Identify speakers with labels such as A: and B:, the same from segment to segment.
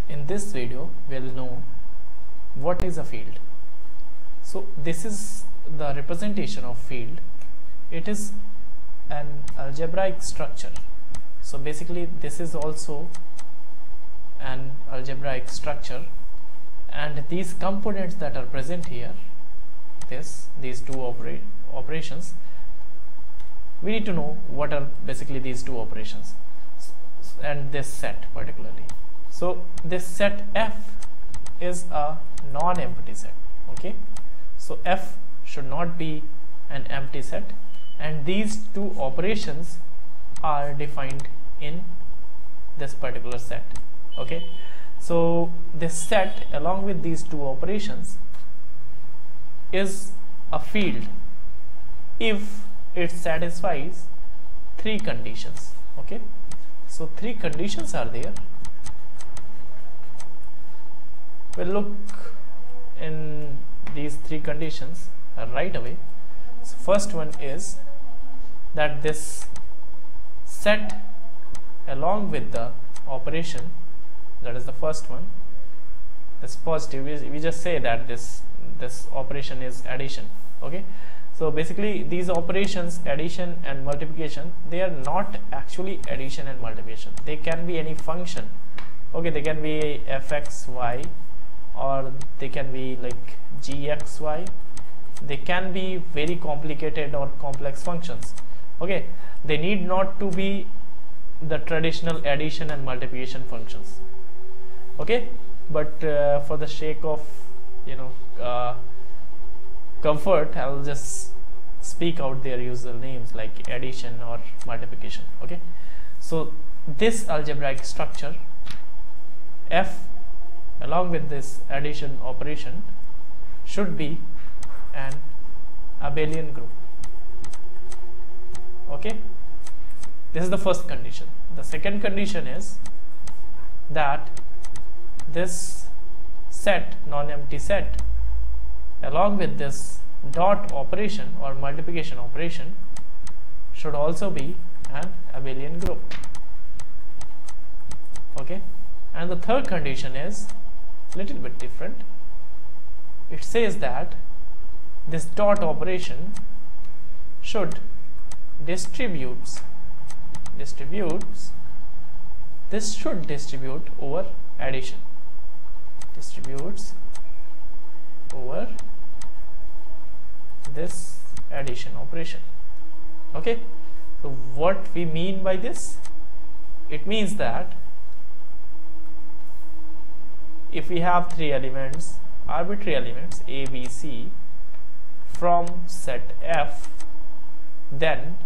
A: In this video we'll know what is a field. So this is the representation of field. It is an algebraic structure. So basically this is also an algebraic structure, and these components that are present here, these two operations, we need to know what are basically these two operations and this set particularly. So this set F is a non-empty set. Okay, so F should not be an empty set, and these two operations are defined in this particular set. Okay, so this set along with these two operations is a field if it satisfies three conditions. Okay, so three conditions are there. We'll look in these three conditions right away. So first one is that this set along with the operation, that is the first one, this positive, we just say that this operation is addition. Okay, so basically these operations, addition and multiplication, they are not actually addition and multiplication. They can be any function. Okay, they can be fxy, or they can be like gxy. They can be very complicated or complex functions. Okay, they need not to be the traditional addition and multiplication functions. Okay, but for the sake of comfort, I will just speak out their user names like addition or multiplication. Okay, so this algebraic structure F along with this addition operation should be an abelian group. Okay, this is the first condition. The second condition is that this set, non-empty set, along with this dot operation or multiplication operation should also be an abelian group. Okay, and the third condition is a little bit different. It says that this dot operation should distribute over addition, distributes over this addition operation. Okay, so what we mean by this? It means that if we have three elements, arbitrary elements A, B, C from set F, then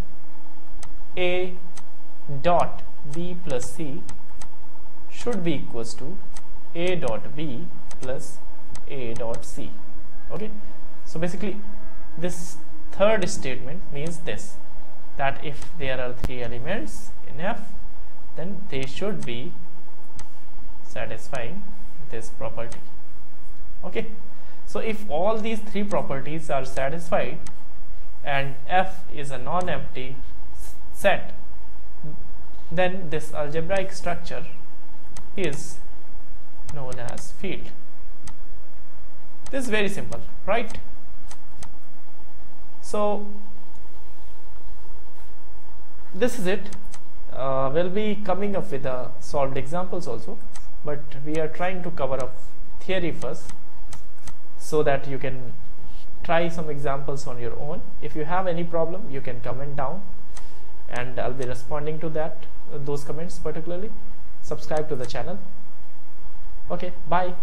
A: A dot B plus C should be equals to A dot B plus A dot C. Okay, so basically this third statement means this, that if there are three elements in F, then they should be satisfying this property. Okay, so if all these three properties are satisfied and F is a non-empty set, then this algebraic structure is known as field. This is very simple, right? So this is it. We'll be coming up with solved examples also, but we are trying to cover up theory first so that you can try some examples on your own. If you have any problem, you can comment down and I'll be responding to those comments particularly. Subscribe to the channel. Okay, bye.